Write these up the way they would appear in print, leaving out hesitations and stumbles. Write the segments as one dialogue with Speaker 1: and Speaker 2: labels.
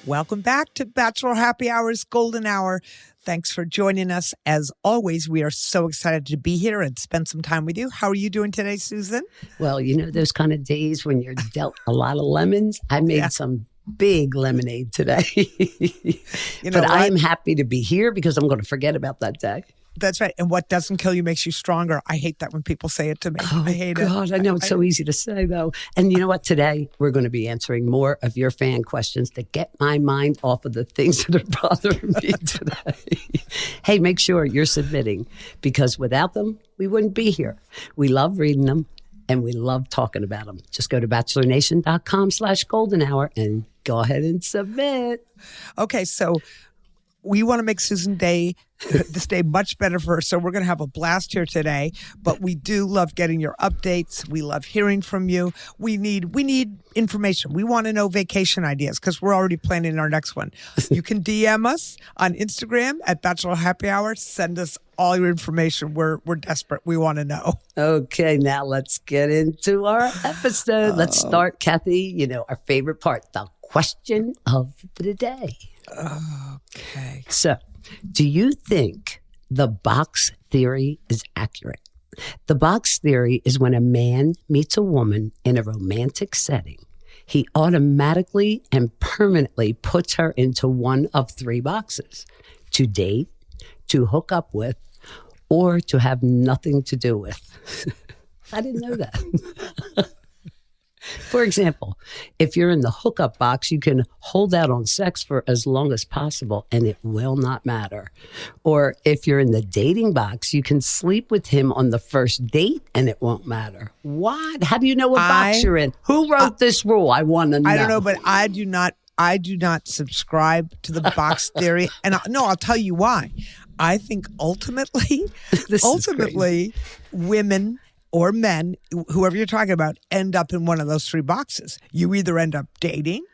Speaker 1: Welcome back to Bachelor Happy Hour's Golden Hour. Thanks for joining us. As always, we are so excited to be here and spend some time with you. How are you doing today, Susan?
Speaker 2: Well, you know those kind of days when you're dealt a lot of lemons? I made some big lemonade today. But I'm happy to be here because I'm going to forget about that day.
Speaker 1: That's right. And what doesn't kill you makes you stronger. I hate that when people say it to me. I hate it.
Speaker 2: God, I know it's so easy to say, though. And you know what? Today, we're going to be answering more of your fan questions to get my mind off of the things that are bothering me today. Hey, make sure you're submitting because without them, we wouldn't be here. We love reading them and we love talking about them. Just go to bachelornation.com/golden hour and go ahead and submit.
Speaker 1: Okay, so we want to make this day much better for her. So we're going to have a blast here today, but we do love getting your updates. We love hearing from you. We need information. We want to know vacation ideas because we're already planning our next one. You can DM us on Instagram at Bachelor Happy Hour. Send us all your information. We're desperate. We want to know.
Speaker 2: Okay, now let's get into our episode. Let's start, Kathy, our favorite part, the question of the day.
Speaker 1: Okay.
Speaker 2: So, do you think the box theory is accurate? The box theory is when a man meets a woman in a romantic setting, he automatically and permanently puts her into one of three boxes: to date, to hook up with, or to have nothing to do with. I didn't know that. For example, if you're in the hookup box, you can hold out on sex for as long as possible and it will not matter. Or if you're in the dating box, you can sleep with him on the first date and it won't matter. What? How do you know what box you're in? Who wrote this rule? I want to know.
Speaker 1: I don't know, but I do not subscribe to the box theory. And I'll tell you why. I think ultimately, women or men, whoever you're talking about, end up in one of those three boxes. You either end up dating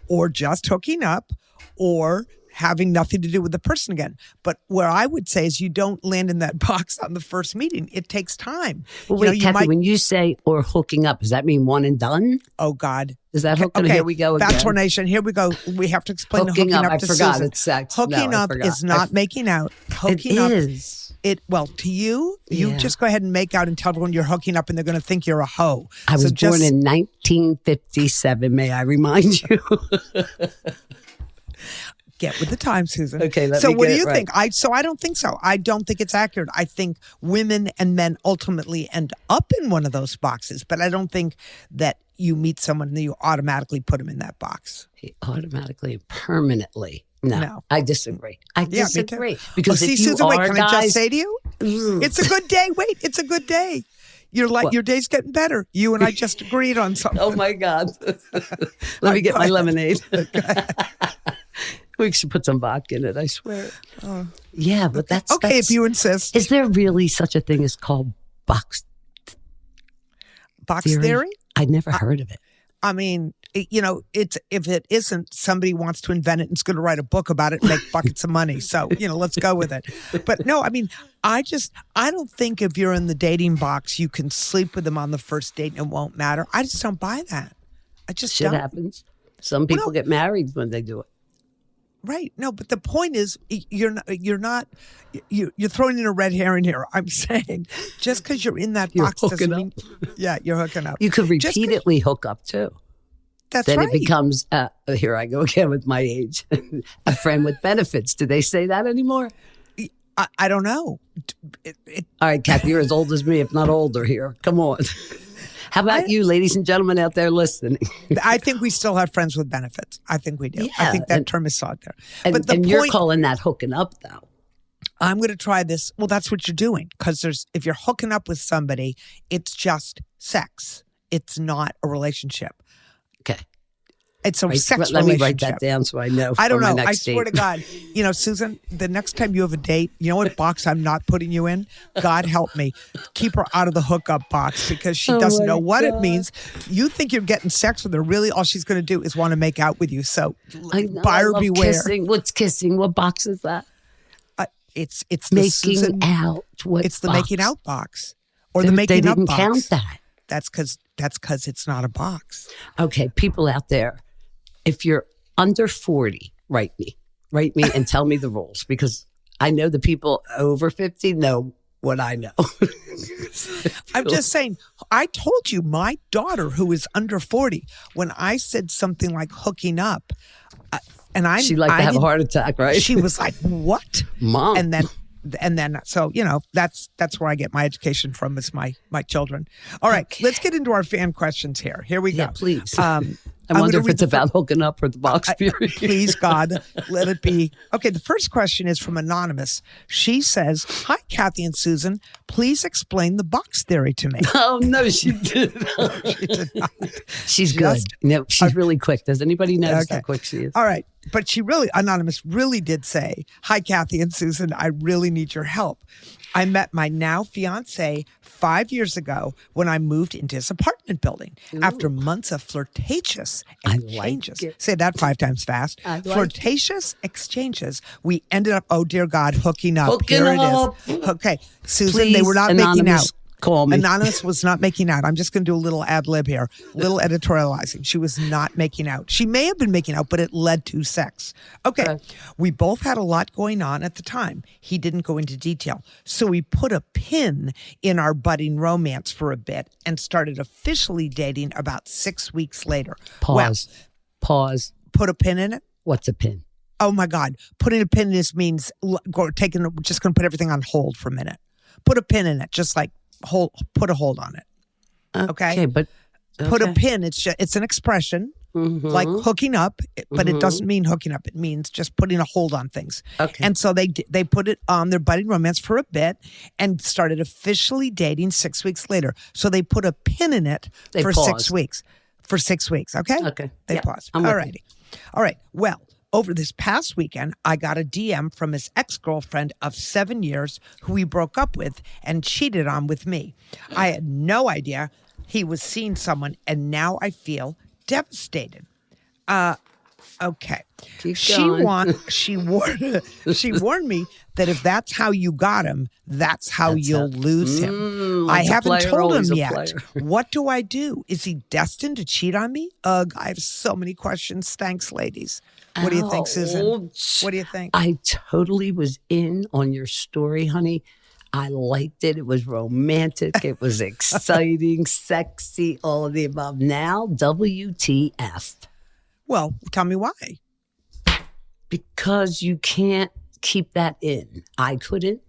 Speaker 1: or just hooking up or having nothing to do with the person again. But where I would say is you don't land in that box on the first meeting. It takes time.
Speaker 2: Well, wait, Kathy, when you say or hooking up, does that mean one and done?
Speaker 1: Oh, God.
Speaker 2: Is that hooking?
Speaker 1: Okay.
Speaker 2: Here we go again.
Speaker 1: Bachelor Nation, here we go. We have to explain hooking up to
Speaker 2: forgot
Speaker 1: Susan.
Speaker 2: It's sex.
Speaker 1: Hooking up is not making out. Hooking up
Speaker 2: is.
Speaker 1: To you just go ahead and make out and tell everyone you're hooking up and they're going to think you're a hoe.
Speaker 2: I was born in 1957, may I remind you?
Speaker 1: Get with the time, Susan.
Speaker 2: Okay,
Speaker 1: so what do you think? I don't think so. I don't think it's accurate. I think women and men ultimately end up in one of those boxes, but I don't think that you meet someone and you automatically put them in that box.
Speaker 2: Automatically, permanently. No, I disagree. I disagree.
Speaker 1: Because if you
Speaker 2: Susan,
Speaker 1: wait, can I just say to you? It's a good day. Wait, it's a good day. Your day's getting better. You and I just agreed on something.
Speaker 2: Oh, my God. Let me get my lemonade. Okay. We should put some vodka in it, I swear. Yeah, but that's...
Speaker 1: Okay, if you insist.
Speaker 2: Is there really such a thing as called box
Speaker 1: theory?
Speaker 2: I'd never heard of it.
Speaker 1: I mean, if it isn't, somebody wants to invent it and is going to write a book about it and make buckets of money. So, let's go with it. But no, I mean, I don't think if you're in the dating box, you can sleep with them on the first date and it won't matter. I just don't buy that. I just
Speaker 2: Shit happens. Some people get married when they do it.
Speaker 1: Right. No, but the point is you're throwing in a red herring here. I'm saying just because you're in that box doesn't mean you're hooking up.
Speaker 2: You could repeatedly hook up too.
Speaker 1: That's
Speaker 2: then
Speaker 1: right.
Speaker 2: It becomes, here I go again with my age, a friend with benefits. Do they say that anymore?
Speaker 1: I don't know.
Speaker 2: All right, Kathy, you're as old as me, if not older here. Come on. How about you, ladies and gentlemen out there listening?
Speaker 1: I think we still have friends with benefits. I think we do.
Speaker 2: Yeah,
Speaker 1: I think that term is out there.
Speaker 2: But you're calling that hooking up, though.
Speaker 1: I'm going to try this. Well, that's what you're doing. Because if you're hooking up with somebody, it's just sex. It's not a relationship.
Speaker 2: Okay.
Speaker 1: It's a sex relationship.
Speaker 2: Let me write that down so I know.
Speaker 1: I don't know. I
Speaker 2: swear
Speaker 1: to God. Susan, the next time you have a date, you know what box I'm not putting you in? God help me. Keep her out of the hookup box because she doesn't know what it means. You think you're getting sex with her. Really, all she's going to do is want to make out with you. So buyer beware.
Speaker 2: Kissing. What's kissing? What box is that?
Speaker 1: It's
Speaker 2: making out.
Speaker 1: It's the making out box. Or the making up box.
Speaker 2: They didn't count that.
Speaker 1: That's because it's not a box.
Speaker 2: Okay, people out there, if you're under 40, write me and tell me the rules, because I know the people over 50 know what I know.
Speaker 1: I'm just saying, I told you my daughter, who is under 40, when I said something like hooking up,
Speaker 2: She'd like to have a heart attack, right?
Speaker 1: She was like, what?
Speaker 2: Mom.
Speaker 1: And then, so, that's where I get my education from, is my children. All right, let's get into our fan questions here. Here we go.
Speaker 2: Yeah, please. I wonder if it's about hooking up or the box theory.
Speaker 1: Please, God, let it be. Okay, the first question is from Anonymous. She says, hi, Kathy and Susan. Please explain the box theory to me.
Speaker 2: Oh, no, she didn't.
Speaker 1: She did not.
Speaker 2: She's good. No, she's really quick. Does anybody notice how quick she is?
Speaker 1: All right. But Anonymous really did say, hi, Kathy and Susan. I really need your help. I met my now fiance 5 years ago when I moved into his apartment building. Ooh. After months of flirtatious exchanges. Say that 5 times fast. Flirtatious exchanges. We ended up, oh dear God, hooking up. Here it is. Okay, Susan, please, they were not making out.
Speaker 2: Call me.
Speaker 1: Anonymous was not making out. I'm just going to do a little ad lib here, little editorializing. She was not making out. She may have been making out, but it led to sex. Okay. We both had a lot going on at the time. He didn't go into detail. So we put a pin in our budding romance for a bit and started officially dating about 6 weeks later.
Speaker 2: Pause.
Speaker 1: Put a pin in it?
Speaker 2: What's a pin?
Speaker 1: Oh my God. Putting a pin in this means just going to put everything on hold for a minute. Put a pin in it, just like put a hold on it. Okay,
Speaker 2: but
Speaker 1: put a pin. It's an expression like hooking up, but it doesn't mean hooking up. It means just putting a hold on things. Okay, and so they put it on their budding romance for a bit and started officially dating 6 weeks later. So they put a pin in it for 6 weeks. For 6 weeks. Okay. They paused. All righty. All right. Well, over this past weekend, I got a DM from his ex-girlfriend of 7 years who he broke up with and cheated on with me. I had no idea he was seeing someone, and now I feel devastated. Okay. She warned me that if that's how you got him, that's how you'll lose him. I haven't told him yet. What do I do? Is he destined to cheat on me? Ugh, I have so many questions. Thanks, ladies. What do you think, Susan? What do you think?
Speaker 2: I totally was in on your story, honey. I liked it. It was romantic. It was exciting, sexy, all of the above. Now, WTF.
Speaker 1: Well, tell me why.
Speaker 2: Because you can't keep that in. I couldn't.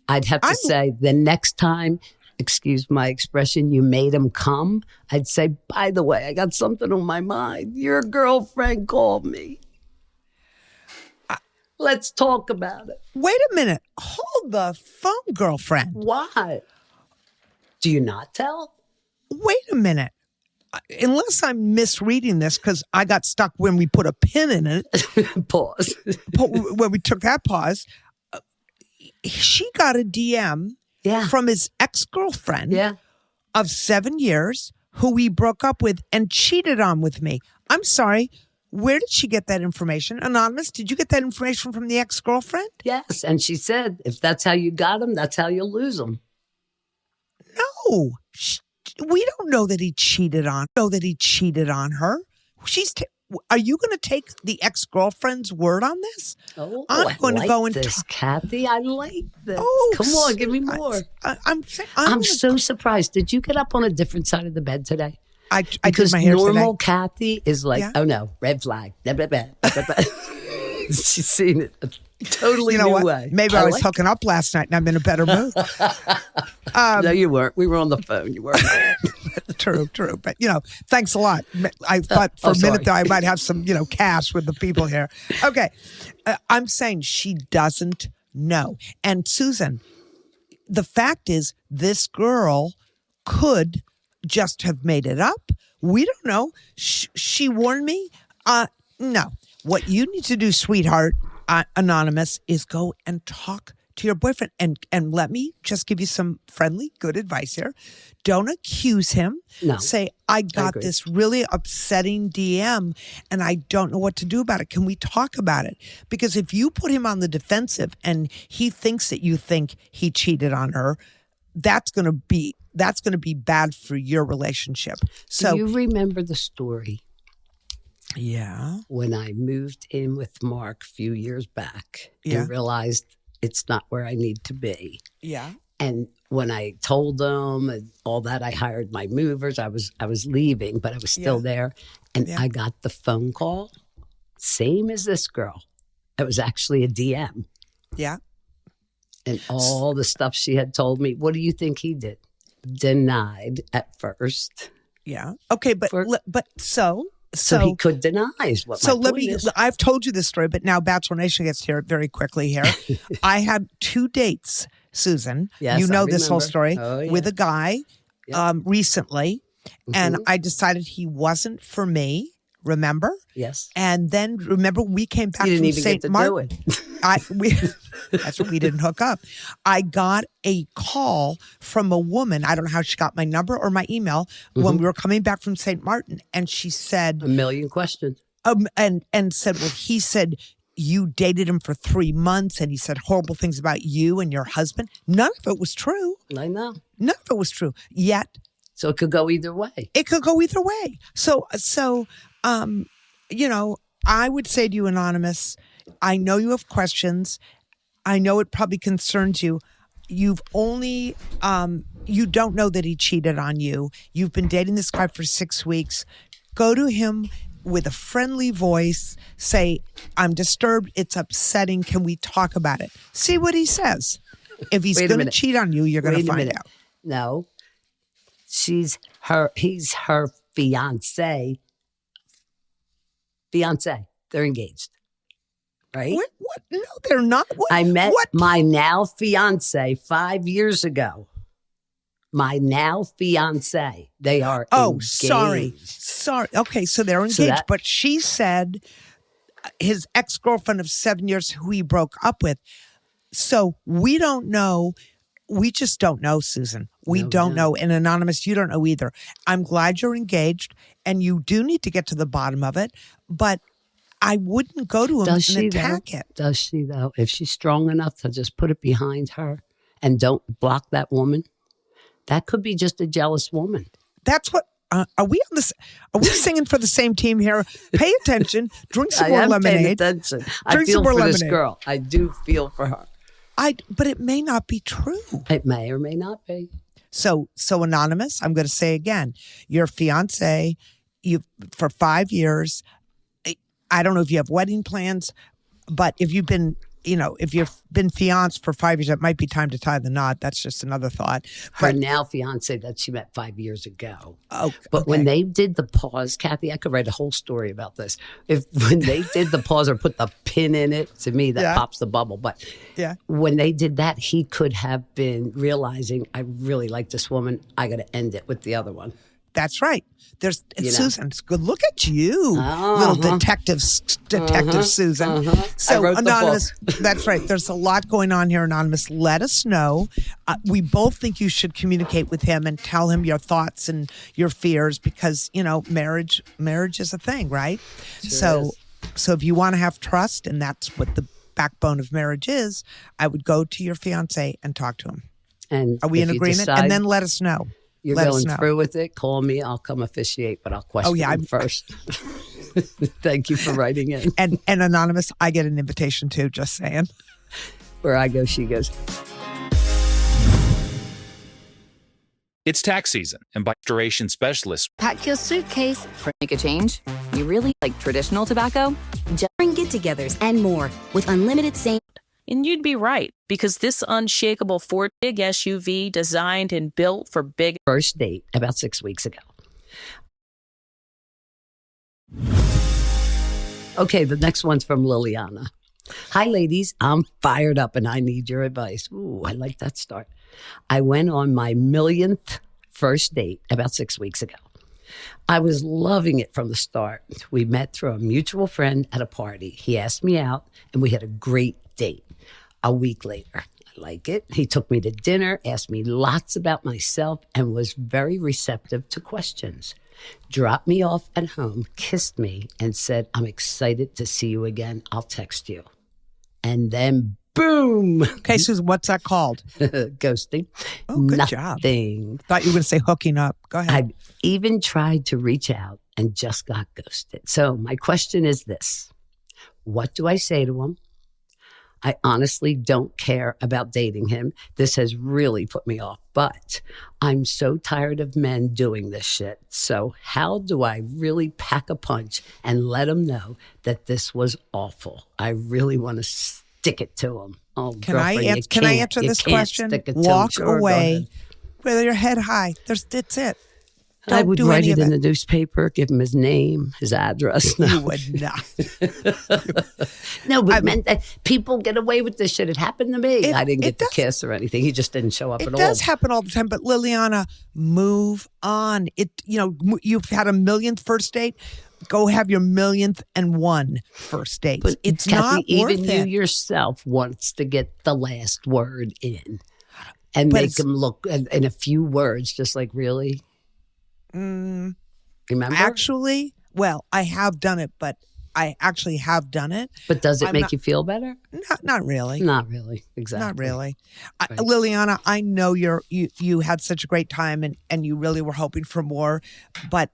Speaker 2: I'd have to say the next time, excuse my expression, you made him come, I'd say, by the way, I got something on my mind. Your girlfriend called me. Let's talk about it.
Speaker 1: Wait a minute. Hold the phone, girlfriend.
Speaker 2: Why? Do you not tell?
Speaker 1: Wait a minute. Unless I'm misreading this, because I got stuck when we put a pin in it.
Speaker 2: Pause.
Speaker 1: When we took that pause, she got a DM from his ex-girlfriend of 7 years who he broke up with and cheated on with me. I'm sorry. Where did she get that information? Anonymous, did you get that information from the ex-girlfriend?
Speaker 2: Yes. And she said, if that's how you got him, that's how you'll lose him.
Speaker 1: No. We don't know that he cheated on her. Are you going to take the ex-girlfriend's word on this?
Speaker 2: Oh, I'm going to go into this, Kathy. I like this. Oh, come on, give me more. I'm so surprised. Did you get up on a different side of the bed today?
Speaker 1: I did my hair
Speaker 2: normal
Speaker 1: today.
Speaker 2: Kathy is like, oh no, red flag. She's seen it a totally new way.
Speaker 1: Maybe I was hooking up last night and I'm in a better mood.
Speaker 2: No, you weren't. We were on the phone. You weren't.
Speaker 1: True. But, thanks a lot. I thought for a minute there I might have some, cash with the people here. Okay. I'm saying she doesn't know. And Susan, the fact is this girl could just have made it up. We don't know. She warned me. No. What you need to do, sweetheart, Anonymous, is go and talk to your boyfriend. And let me just give you some friendly, good advice here. Don't accuse him.
Speaker 2: No.
Speaker 1: Say, I got this really upsetting DM and I don't know what to do about it. Can we talk about it? Because if you put him on the defensive and he thinks that you think he cheated on her, that's going to be bad for your relationship. So
Speaker 2: do you remember the story
Speaker 1: Yeah.
Speaker 2: when I moved in with Mark a few years back
Speaker 1: Yeah.
Speaker 2: and realized it's not where I need to be.
Speaker 1: Yeah.
Speaker 2: And when I told them and all that, I hired my movers. I was leaving, but I was still there. And
Speaker 1: Yeah.
Speaker 2: I got the phone call, same as this girl. It was actually a DM.
Speaker 1: Yeah.
Speaker 2: And all the stuff she had told me. What do you think he did? Denied at first.
Speaker 1: Yeah. Okay, but so
Speaker 2: he could deny is what
Speaker 1: so
Speaker 2: my
Speaker 1: let
Speaker 2: point
Speaker 1: me
Speaker 2: is.
Speaker 1: I've told you this story, but now Bachelor Nation gets to hear it very quickly here. I had 2 dates, Susan.
Speaker 2: Yes,
Speaker 1: you know
Speaker 2: I
Speaker 1: this whole
Speaker 2: remember.
Speaker 1: story
Speaker 2: Oh, yeah.
Speaker 1: with a guy recently, and I decided he wasn't for me. Remember?
Speaker 2: Yes.
Speaker 1: And then remember we came back
Speaker 2: You didn't
Speaker 1: from
Speaker 2: even
Speaker 1: St.
Speaker 2: get to
Speaker 1: Martin.
Speaker 2: do it.
Speaker 1: That's what we didn't hook up. I got a call from a woman. I don't know how she got my number or my email when we were coming back from St. Martin, and she said,
Speaker 2: A million questions.
Speaker 1: and said, well, he said you dated him for 3 months, and he said horrible things about you and your husband. None of it was true.
Speaker 2: I know.
Speaker 1: None of it was true. Yet
Speaker 2: So it could go either way.
Speaker 1: it could go either way. So, I would say to you, Anonymous, I know you have questions. I know it probably concerns you. You've only, you don't know that he cheated on you. You've been dating this guy for 6 weeks. Go to him with a friendly voice. Say, I'm disturbed. It's upsetting. Can we talk about it? See what he says. If he's going to cheat on you, you're going to find out.
Speaker 2: No. He's her fiance. They're engaged. Right?
Speaker 1: What? No, they're not. What?
Speaker 2: I met my now fiance 5 years ago. My now fiance. They are engaged.
Speaker 1: Sorry. Okay, so they're engaged. But she said his ex-girlfriend of 7 years who he broke up with. So we don't know. We just don't know, Susan. We don't know. And Anonymous, you don't know either. I'm glad you're engaged, and you do need to get to the bottom of it. But I wouldn't go to him and attack it.
Speaker 2: Does she, though? If she's strong enough to just put it behind her and don't block that woman, that could be just a jealous woman.
Speaker 1: That's what. Are we on this? Are we singing for the same team here? Pay attention. Drink some more lemonade.
Speaker 2: Paying attention. I feel for this girl. I do feel for her.
Speaker 1: But it may not be true.
Speaker 2: It may or may not be.
Speaker 1: So Anonymous, I'm going to say again, your fiance, for 5 years. I don't know if you have wedding plans, but if you've been fianced for 5 years, it might be time to tie the knot. That's just another thought.
Speaker 2: Her now fiance that she met 5 years ago.
Speaker 1: Oh,
Speaker 2: but when they did the pause, Kathy, I could write a whole story about this. When they did the pause or put the pin in it, to me that pops the bubble. But when they did that, he could have been realizing, I really like this woman. I got to end it with the other one.
Speaker 1: That's right. Susan, it's good. Look at you, little detective Susan. So Anonymous, that's right. There's a lot going on here, Anonymous. Let us know. We both think you should communicate with him and tell him your thoughts and your fears because, marriage is a thing, right? So if you want to have trust, and that's what the backbone of marriage is, I would go to your fiance and talk to him.
Speaker 2: And
Speaker 1: are we in agreement? And then let us know.
Speaker 2: You're going through with it, call me. I'll come officiate, but I'll question him first. Thank you for writing in.
Speaker 1: And Anonymous, I get an invitation too, just saying.
Speaker 2: Where I go, she goes.
Speaker 3: It's tax season, and by Restoration Specialists,
Speaker 4: pack your suitcase for make a change. You really like traditional tobacco?
Speaker 5: During get-togethers and more with unlimited same.
Speaker 6: And you'd be right, because this unshakable Ford big SUV designed and built for big...
Speaker 2: First date about 6 weeks ago. Okay, the next one's from Liliana. Hi, ladies. I'm fired up and I need your advice. Ooh, I like that start. I went on my millionth first date about 6 weeks ago. I was loving it from the start. We met through a mutual friend at a party. He asked me out and we had a great date. A week later, I like it. He took me to dinner, asked me lots about myself, and was very receptive to questions. Dropped me off at home, kissed me, and said, I'm excited to see you again. I'll text you. And then, Boom.
Speaker 1: Okay, Susan, what's that called?
Speaker 2: Ghosting.
Speaker 1: Oh, good job.
Speaker 2: Nothing.
Speaker 1: Thought you were going to say hooking up. Go ahead.
Speaker 2: I've even tried to reach out and just got ghosted. So my question is this. What do I say to him? I honestly don't care about dating him. This has really put me off, but I'm so tired of men doing this shit. So how do I really pack a punch and let him know that this was awful? I really want to stick it to him. Oh,
Speaker 1: Can I answer this question?
Speaker 2: Stick it to him.
Speaker 1: Walk
Speaker 2: Sure, go
Speaker 1: away
Speaker 2: ahead.
Speaker 1: with your head high. That's it.
Speaker 2: I
Speaker 1: Don't
Speaker 2: would
Speaker 1: do
Speaker 2: write
Speaker 1: any
Speaker 2: it
Speaker 1: of
Speaker 2: in the newspaper, give him his name, his address. No,
Speaker 1: You would not.
Speaker 2: no, but people get away with this shit. It happened to me. I didn't get the kiss or anything. He just didn't show up
Speaker 1: It
Speaker 2: at all.
Speaker 1: does happen all the time, but Liliana, move on. You've had a millionth first date. Go have your millionth and one first date.
Speaker 2: But
Speaker 1: It's
Speaker 2: Kathy,
Speaker 1: not
Speaker 2: even
Speaker 1: worth
Speaker 2: you
Speaker 1: it.
Speaker 2: yourself wants to get the last word in and
Speaker 1: But
Speaker 2: make
Speaker 1: it's-
Speaker 2: him look in a few words, just like, really? Remember?
Speaker 1: Actually, well, I have done it, but I actually have done it.
Speaker 2: But does it
Speaker 1: I'm
Speaker 2: make
Speaker 1: not-
Speaker 2: you feel better?
Speaker 1: Not really.
Speaker 2: Not really. Exactly.
Speaker 1: Not really.
Speaker 2: Right.
Speaker 1: Liliana, I know you had such a great time and you really were hoping for more, but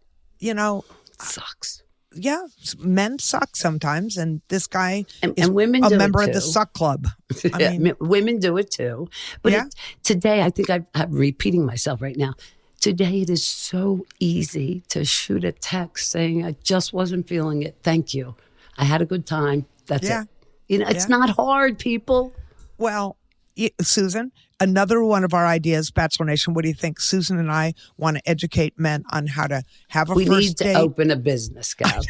Speaker 2: Sucks.
Speaker 1: yeah, men suck sometimes, and this guy
Speaker 2: And
Speaker 1: is
Speaker 2: women
Speaker 1: a
Speaker 2: do it
Speaker 1: member of the
Speaker 2: too.
Speaker 1: suck club. I
Speaker 2: Yeah,
Speaker 1: mean,
Speaker 2: women do it too. But
Speaker 1: Yeah.
Speaker 2: today, I think I'm repeating myself right now. Today, it is so easy to shoot a text saying, I just wasn't feeling it. Thank you. I had a good time. That's
Speaker 1: Yeah.
Speaker 2: it. It's
Speaker 1: Yeah.
Speaker 2: not hard, people.
Speaker 1: well, Susan, another one of our ideas, Bachelor Nation. What do you think? Susan and I want to educate men on how to have a
Speaker 2: We
Speaker 1: first
Speaker 2: need to
Speaker 1: date.
Speaker 2: open a business, Gav.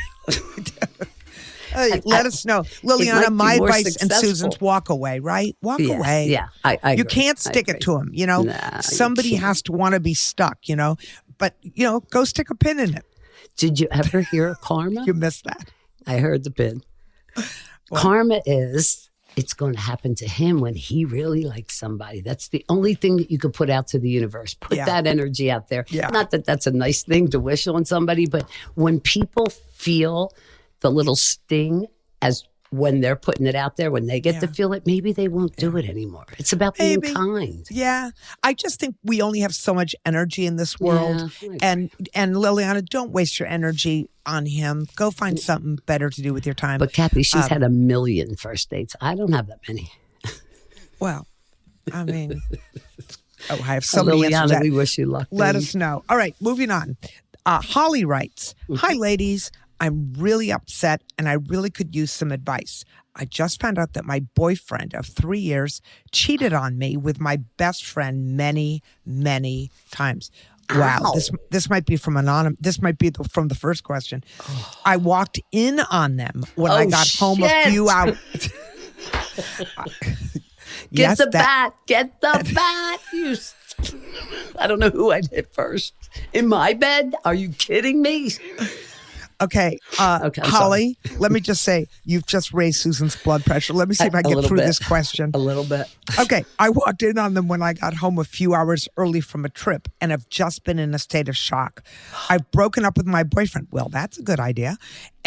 Speaker 1: Let us know, Liliana.
Speaker 2: might be
Speaker 1: My
Speaker 2: more
Speaker 1: advice and
Speaker 2: successful.
Speaker 1: Susan's: walk away. Right, walk
Speaker 2: Yeah,
Speaker 1: away.
Speaker 2: yeah, I
Speaker 1: You
Speaker 2: agree.
Speaker 1: can't
Speaker 2: I
Speaker 1: stick it
Speaker 2: agree.
Speaker 1: to him.
Speaker 2: Nah, you
Speaker 1: somebody
Speaker 2: can't.
Speaker 1: has to want to be stuck. But go stick a pin in it.
Speaker 2: Did you ever hear of karma?
Speaker 1: You missed that.
Speaker 2: I heard the pin. Karma is, it's going to happen to him when he really likes somebody. That's the only thing that you could put out to the universe. Put
Speaker 1: Yeah.
Speaker 2: that energy out there.
Speaker 1: Yeah.
Speaker 2: Not that that's a nice thing to wish on somebody, but when people feel the little sting as when they're putting it out there, when they get to
Speaker 1: Yeah.
Speaker 2: feel it, maybe they won't do it anymore. It's about being
Speaker 1: Maybe.
Speaker 2: kind.
Speaker 1: Yeah, I just think we only have so much energy in this world,
Speaker 2: Yeah, I
Speaker 1: and Liliana, don't waste your energy on him. Go find something better to do with your time.
Speaker 2: But Kathy, she's had 1 million first dates. I don't have that many.
Speaker 1: Well, I mean, I have so many answers.
Speaker 2: Liliana,
Speaker 1: to that.
Speaker 2: we wish you luck.
Speaker 1: Let
Speaker 2: baby.
Speaker 1: us know. All right, moving on. Holly writes, "Hi, ladies. I'm really upset and I really could use some advice. I just found out that my boyfriend of 3 years cheated on me with my best friend many, many times." Wow,
Speaker 2: Ow.
Speaker 1: this might be from anonymous. This might be from the first question. I walked in on them when I
Speaker 2: Oh,
Speaker 1: got home a
Speaker 2: shit.
Speaker 1: few hours.
Speaker 2: Get the bat. Get the bat. I don't know who I'd hit first. In my bed? Are you kidding me?
Speaker 1: Okay,
Speaker 2: Okay, I'm
Speaker 1: Holly, let me just say, you've just raised Susan's blood pressure. Let me see if I
Speaker 2: A
Speaker 1: get
Speaker 2: little
Speaker 1: through
Speaker 2: bit.
Speaker 1: this question.
Speaker 2: A little bit.
Speaker 1: Okay, I walked in on them when I got home a few hours early from a trip and have just been in a state of shock. I've broken up with my boyfriend. Well, that's a good idea.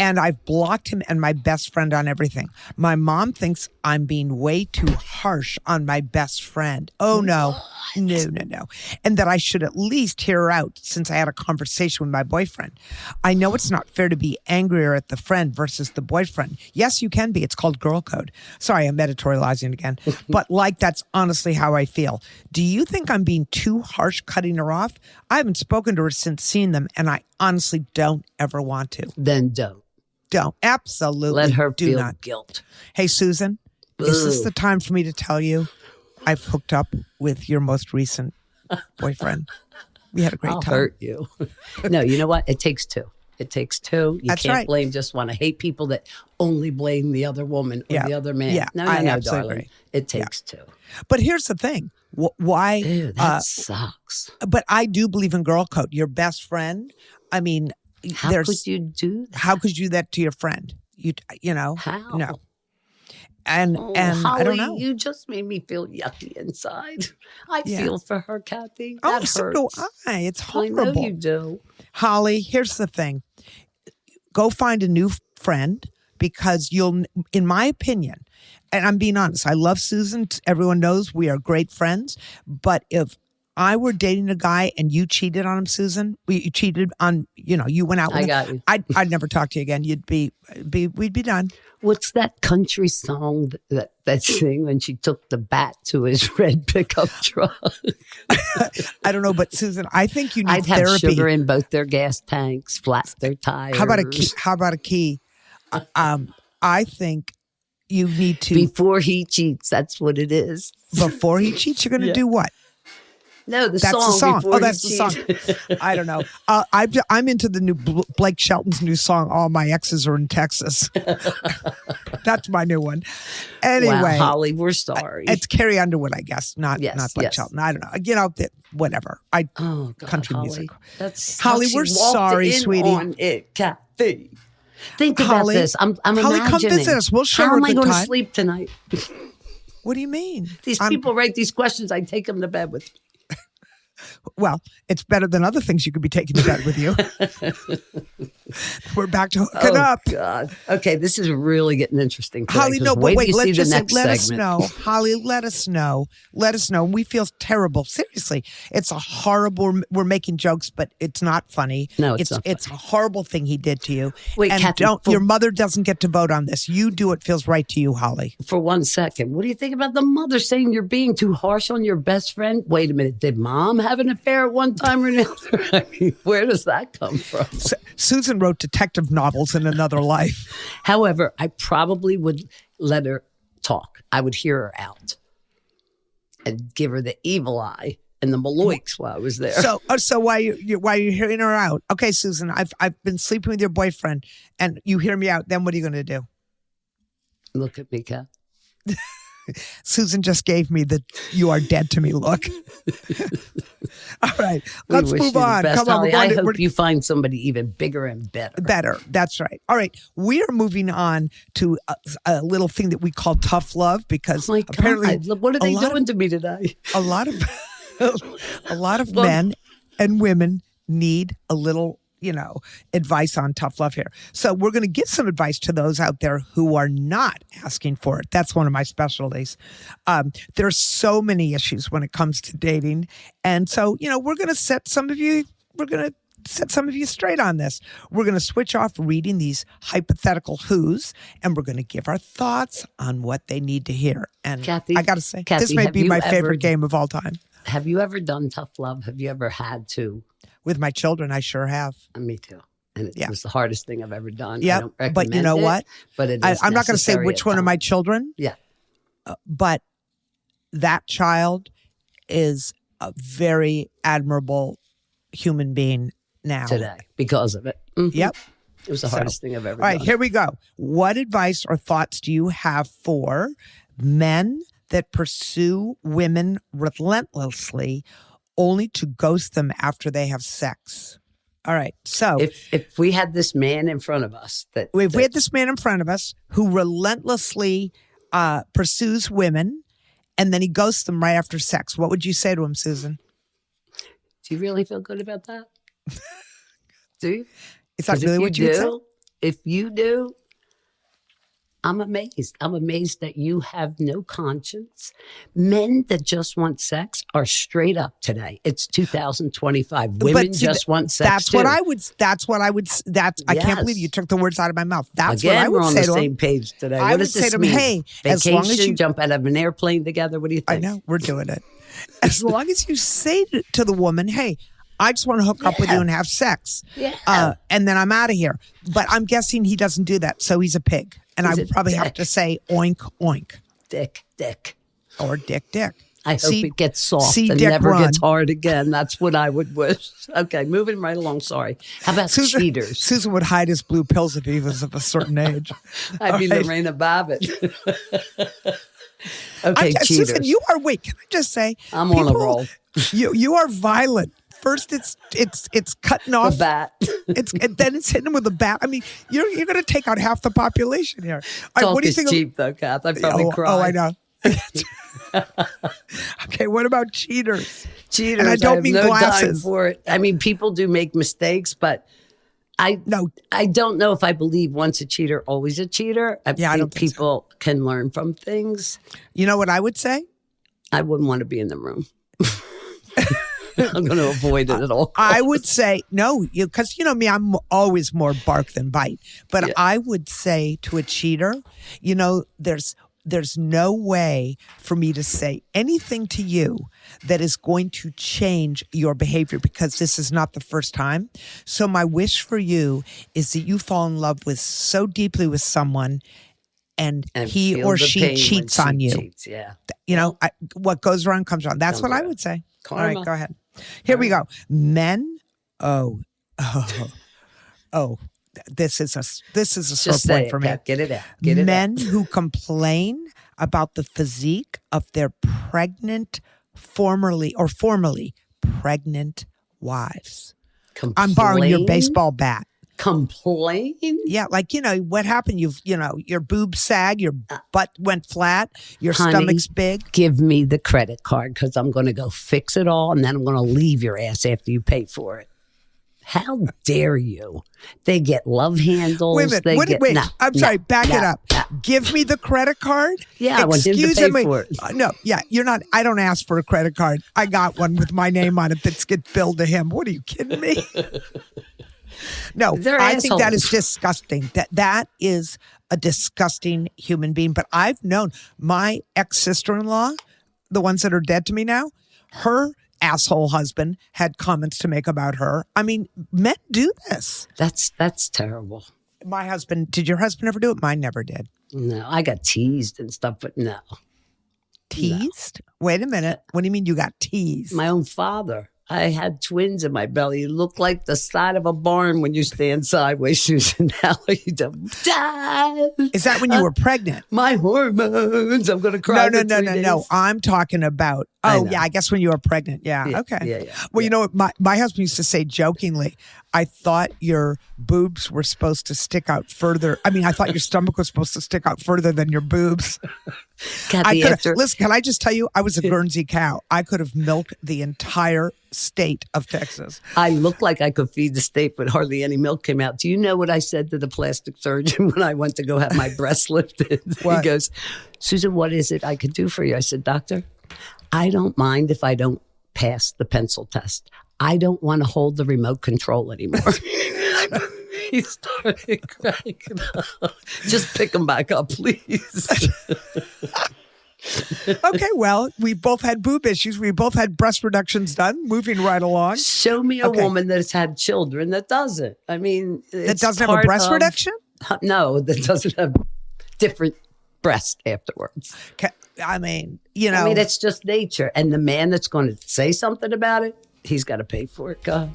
Speaker 1: And I've blocked him and my best friend on everything. My mom thinks I'm being way too harsh on my best friend. Oh, no. No. And that I should at least hear her out since I had a conversation with my boyfriend. I know it's not fair to be angrier at the friend versus the boyfriend. Yes, you can be. It's called girl code. Sorry, I'm editorializing again. But that's honestly how I feel. Do you think I'm being too harsh cutting her off? I haven't spoken to her since seeing them, and I honestly don't ever want to.
Speaker 2: Then don't.
Speaker 1: Don't. Absolutely
Speaker 2: Let her
Speaker 1: do
Speaker 2: feel
Speaker 1: not.
Speaker 2: guilt.
Speaker 1: Hey, Susan, is this
Speaker 2: Ugh.
Speaker 1: the time for me to tell you I've hooked up with your most recent boyfriend? We had a great
Speaker 2: I'll
Speaker 1: time.
Speaker 2: hurt you. No, you know what? It takes two. It takes two. You
Speaker 1: That's
Speaker 2: can't
Speaker 1: right.
Speaker 2: blame just one. I hate people that only blame the other woman or
Speaker 1: Yeah.
Speaker 2: the other man.
Speaker 1: Yeah,
Speaker 2: No,
Speaker 1: I absolutely
Speaker 2: darling.
Speaker 1: agree.
Speaker 2: It takes two.
Speaker 1: But here's the thing. Why?
Speaker 2: Ew, that sucks.
Speaker 1: But I do believe in girl code. Your best friend. I mean,
Speaker 2: How could you do that?
Speaker 1: How could you do that to your friend? You know.
Speaker 2: How?
Speaker 1: No. And
Speaker 2: Oh,
Speaker 1: and
Speaker 2: Holly,
Speaker 1: I don't know.
Speaker 2: You just made me feel yucky inside. I
Speaker 1: Yeah.
Speaker 2: feel for her, Kathy.
Speaker 1: Oh,
Speaker 2: That
Speaker 1: so do
Speaker 2: hurts.
Speaker 1: I. It's
Speaker 2: I know
Speaker 1: horrible.
Speaker 2: you do.
Speaker 1: Holly, here's the thing. Go find a new friend. because in my opinion, and I'm being honest, I love Susan. Everyone knows we are great friends. But if I were dating a guy and you cheated on him, Susan, you cheated on, you went out with
Speaker 2: I
Speaker 1: him,
Speaker 2: got you.
Speaker 1: I'd never talk to you again. We'd be done.
Speaker 2: What's that country song that sing when she took the bat to his red pickup truck?
Speaker 1: I don't know, but Susan, I think you need
Speaker 2: I'd have
Speaker 1: therapy.
Speaker 2: sugar in both their gas tanks, flat their tires.
Speaker 1: How about a key? I think you need to
Speaker 2: Before he cheats, that's what it is.
Speaker 1: before he cheats. You're going to do what?
Speaker 2: No,
Speaker 1: That's the song.
Speaker 2: Before
Speaker 1: Oh, that's
Speaker 2: he
Speaker 1: the
Speaker 2: cheats.
Speaker 1: song. I don't know. I'm into the new Blake Shelton's new song. All my exes are in Texas. That's my new one. Anyway,
Speaker 2: Wow, Holly, we're sorry.
Speaker 1: it's Carrie Underwood, I guess, not
Speaker 2: Yes,
Speaker 1: Blake
Speaker 2: yes.
Speaker 1: Shelton. I don't know. Whatever.
Speaker 2: Oh, God,
Speaker 1: country
Speaker 2: Holly.
Speaker 1: music.
Speaker 2: That's
Speaker 1: Holly,
Speaker 2: how she
Speaker 1: we're
Speaker 2: walked
Speaker 1: sorry,
Speaker 2: in
Speaker 1: sweetie.
Speaker 2: On it, Kathy. Think
Speaker 1: Holly,
Speaker 2: about this. I'm
Speaker 1: Holly, come
Speaker 2: imagining.
Speaker 1: visit us. We'll show
Speaker 2: How
Speaker 1: her
Speaker 2: am
Speaker 1: a
Speaker 2: I
Speaker 1: good
Speaker 2: going to
Speaker 1: time.
Speaker 2: sleep tonight?
Speaker 1: What do you mean?
Speaker 2: These people write these questions. I take them to bed with me.
Speaker 1: Well, it's better than other things you could be taking to bed with you. We're back to hooking up.
Speaker 2: God. Okay, this is really getting interesting. Today,
Speaker 1: Holly,
Speaker 2: 'cause
Speaker 1: no, but
Speaker 2: wait till
Speaker 1: wait,
Speaker 2: you see
Speaker 1: let's
Speaker 2: the
Speaker 1: just say,
Speaker 2: next
Speaker 1: let us
Speaker 2: segment.
Speaker 1: know. Holly, let us know. Let us know. We feel terrible. Seriously, it's a horrible, we're making jokes, but it's not funny.
Speaker 2: No, it's not
Speaker 1: It's a horrible thing he did to you.
Speaker 2: Wait,
Speaker 1: and
Speaker 2: Kathy,
Speaker 1: your mother doesn't get to vote on this. You do what feels right to you, Holly.
Speaker 2: For 1 second, what do you think about the mother saying you're being too harsh on your best friend? Wait a minute, did mom have an affair at one time or another? I mean, where does that come from?
Speaker 1: Susan wrote detective novels in another life.
Speaker 2: However, I probably would let her talk. I would hear her out and give her the evil eye and the Maloiks while I was there.
Speaker 1: So while you're hearing her out, okay, Susan, I've been sleeping with your boyfriend, and you hear me out. Then what are you going to do?
Speaker 2: Look at me, Kat.
Speaker 1: Susan just gave me the "you are dead to me" look. All right, let's
Speaker 2: We wish
Speaker 1: move
Speaker 2: you the
Speaker 1: on.
Speaker 2: best,
Speaker 1: Come on,
Speaker 2: Holly.
Speaker 1: we're going
Speaker 2: I
Speaker 1: to,
Speaker 2: hope you find somebody even bigger and better.
Speaker 1: better. That's right. All right, we are moving on to a little thing that we call tough love because
Speaker 2: Oh my
Speaker 1: apparently
Speaker 2: God. What are they doing to me today?
Speaker 1: a lot of men and women need a little, advice on tough love here. So we're going to give some advice to those out there who are not asking for it. That's one of my specialties. There's so many issues when it comes to dating. And so, we're going to set some of you straight on this. We're going to switch off reading these hypothetical who's, and we're going to give our thoughts on what they need to hear. And
Speaker 2: Kathy,
Speaker 1: I got to say,
Speaker 2: Kathy,
Speaker 1: this may
Speaker 2: have
Speaker 1: be
Speaker 2: you
Speaker 1: my
Speaker 2: ever-
Speaker 1: favorite game of all time.
Speaker 2: Have you ever done tough love? Have you ever had to?
Speaker 1: With my children, I sure have.
Speaker 2: Me too. And it
Speaker 1: Yeah.
Speaker 2: was the hardest thing I've ever done. I
Speaker 1: Yep.
Speaker 2: don't
Speaker 1: But you
Speaker 2: recommend
Speaker 1: know
Speaker 2: it,
Speaker 1: what?
Speaker 2: But it is
Speaker 1: I'm not going to say
Speaker 2: necessary
Speaker 1: which
Speaker 2: at
Speaker 1: one of my
Speaker 2: times.
Speaker 1: children,
Speaker 2: Yeah.
Speaker 1: but that child is a very admirable human being now.
Speaker 2: Today because of it. Mhm.
Speaker 1: Yep.
Speaker 2: It was the hardest thing I've ever
Speaker 1: All right,
Speaker 2: done.
Speaker 1: here we go. What advice or thoughts do you have for men that pursue women relentlessly only to ghost them after they have sex? All right, so
Speaker 2: If we had this man in front of us
Speaker 1: if we had this man in front of us who relentlessly pursues women and then he ghosts them right after sex, what would you say to him, Susan?
Speaker 2: do you really feel good about that? Do you?
Speaker 1: Is that
Speaker 2: 'Cause
Speaker 1: really
Speaker 2: if
Speaker 1: what you would say?
Speaker 2: do, if you do, I'm amazed. I'm amazed that you have no conscience. Men that just want sex are straight up today. It's 2025. Women
Speaker 1: see,
Speaker 2: just want sex.
Speaker 1: That's what
Speaker 2: too.
Speaker 1: I would. I can't
Speaker 2: Yes.
Speaker 1: believe you took the words out of my mouth. That's
Speaker 2: Again,
Speaker 1: what I would
Speaker 2: we're on
Speaker 1: say
Speaker 2: the
Speaker 1: to him.
Speaker 2: same page today.
Speaker 1: I
Speaker 2: What
Speaker 1: would
Speaker 2: does
Speaker 1: say
Speaker 2: this
Speaker 1: to him,
Speaker 2: mean?
Speaker 1: hey,
Speaker 2: Vacation,
Speaker 1: as long as you
Speaker 2: jump out of an airplane together. What do you
Speaker 1: I
Speaker 2: think?
Speaker 1: know we're doing it. As long as you say to the woman, "Hey, I just want to hook up with you and have sex," and then I'm out of here. But I'm guessing he doesn't do that, so he's a pig. And I
Speaker 2: He's
Speaker 1: would
Speaker 2: a
Speaker 1: probably have
Speaker 2: dick.
Speaker 1: to say oink oink
Speaker 2: Dick.
Speaker 1: or dick.
Speaker 2: I hope
Speaker 1: See-
Speaker 2: it gets soft
Speaker 1: see
Speaker 2: and
Speaker 1: Dick
Speaker 2: never
Speaker 1: run.
Speaker 2: gets hard again. That's what I would wish. Okay, moving right along. Sorry. How about cheaters?
Speaker 1: Susan would hide his blue pills if he was of a certain age.
Speaker 2: I'd be
Speaker 1: All right.
Speaker 2: Lorena Bobbitt. Okay, cheaters.
Speaker 1: Susan, you are. Wait, can I just say?
Speaker 2: I'm on a roll.
Speaker 1: You are violent. First, it's cutting off
Speaker 2: The bat.
Speaker 1: and then it's hitting him with a bat. I mean, you're going to take out half the population here. All right,
Speaker 2: Talk
Speaker 1: what do you
Speaker 2: is
Speaker 1: think?
Speaker 2: cheap, though, Kath. I probably cry.
Speaker 1: Oh, I know. Okay, what about cheaters?
Speaker 2: Cheaters.
Speaker 1: And I don't
Speaker 2: have
Speaker 1: mean
Speaker 2: no time
Speaker 1: glasses.
Speaker 2: for it. I mean, people do make mistakes, but I
Speaker 1: No,
Speaker 2: don't know if I believe once a cheater, always a cheater. I
Speaker 1: Yeah, I don't think so.
Speaker 2: people can learn from things.
Speaker 1: you know what I would say?
Speaker 2: I wouldn't want to be in the room. I'm going to avoid it at all costs.
Speaker 1: I would say no, because you know me, I'm always more bark than bite. But
Speaker 2: Yeah.
Speaker 1: I would say to a cheater, you know, there's no way for me to say anything to you that is going to change your behavior because this is not the first time. So my wish for you is that you fall in love with so deeply with someone and he
Speaker 2: feel
Speaker 1: or
Speaker 2: the
Speaker 1: she
Speaker 2: pain when
Speaker 1: cheats
Speaker 2: she
Speaker 1: on you.
Speaker 2: cheats, yeah.
Speaker 1: You know, what goes around comes around. That's
Speaker 2: Comes
Speaker 1: what I
Speaker 2: around.
Speaker 1: would say. All
Speaker 2: Karma.
Speaker 1: right, go ahead. Here we go. Men. Oh. This is a sore
Speaker 2: Just say
Speaker 1: point
Speaker 2: it,
Speaker 1: for me.
Speaker 2: Kat. Get it out. Get it
Speaker 1: Men
Speaker 2: out.
Speaker 1: who complain about the physique of their formerly pregnant wives. I'm borrowing your
Speaker 2: Complain?
Speaker 1: baseball bat.
Speaker 2: Complain?
Speaker 1: Yeah, like, you know, what happened? Your boobs sag, your butt went flat, your
Speaker 2: Honey,
Speaker 1: stomach's big.
Speaker 2: Give me the credit card because I'm going to go fix it all and then I'm going to leave your ass after you pay for it. How dare you? They get love handles.
Speaker 1: Wait a minute. Wait. I'm sorry. Back it up. Give me the credit card.
Speaker 2: Yeah, I want him to
Speaker 1: Excuse
Speaker 2: pay
Speaker 1: me.
Speaker 2: for it.
Speaker 1: No, yeah, you're not. I don't ask for a credit card. I got one with my name on it that's get billed to him. What are you kidding me? No,
Speaker 2: They're
Speaker 1: I think that is
Speaker 2: assholes.
Speaker 1: disgusting. That is a disgusting human being. But I've known my ex-sister-in-law, the ones that are dead to me now, her asshole husband had comments to make about her. I mean, men do this.
Speaker 2: That's terrible.
Speaker 1: My husband, did your husband ever do it? Mine never did.
Speaker 2: No, I got teased and stuff, but no.
Speaker 1: Teased? Wait a minute. What do you mean you got teased?
Speaker 2: My own father. I had twins in my belly. You look like the side of a barn when you stand sideways, Susan. Now you don't. Dad,
Speaker 1: Is that when you were pregnant?
Speaker 2: my hormones. I'm going to cry.
Speaker 1: No.
Speaker 2: for 3 days.
Speaker 1: I'm talking about,
Speaker 2: I know.
Speaker 1: yeah, I guess when you were pregnant. Yeah.
Speaker 2: Yeah,
Speaker 1: Okay.
Speaker 2: yeah,
Speaker 1: Well, you know what? My husband used to say jokingly, I thought your boobs were supposed to stick out further. I mean, I thought your stomach was supposed to stick out further than your boobs.
Speaker 2: Kathy, after
Speaker 1: Listen, can I just tell you, I was a Guernsey cow. I could have milked the entire state of Texas.
Speaker 2: I looked like I could feed the state, but hardly any milk came out. Do you know what I said to the plastic surgeon when I went to go have my breast lifted?
Speaker 1: What?
Speaker 2: He goes, Susan, what is it I could do for you? I said, Doctor, I don't mind if I don't pass the pencil test. I don't want to hold the remote control anymore. He started cracking up. Just pick him back up, please.
Speaker 1: Okay, well, we both had boob issues. We both had breast reductions done. Moving right along.
Speaker 2: Show me a
Speaker 1: Okay.
Speaker 2: woman that's had children that doesn't. I mean,
Speaker 1: That
Speaker 2: it's
Speaker 1: doesn't have a
Speaker 2: part
Speaker 1: breast
Speaker 2: of-
Speaker 1: reduction?
Speaker 2: No, that doesn't have different breasts afterwards.
Speaker 1: I mean, you know.
Speaker 2: I mean, it's just nature. And the man that's going to say something about it, he's got to pay for it. God.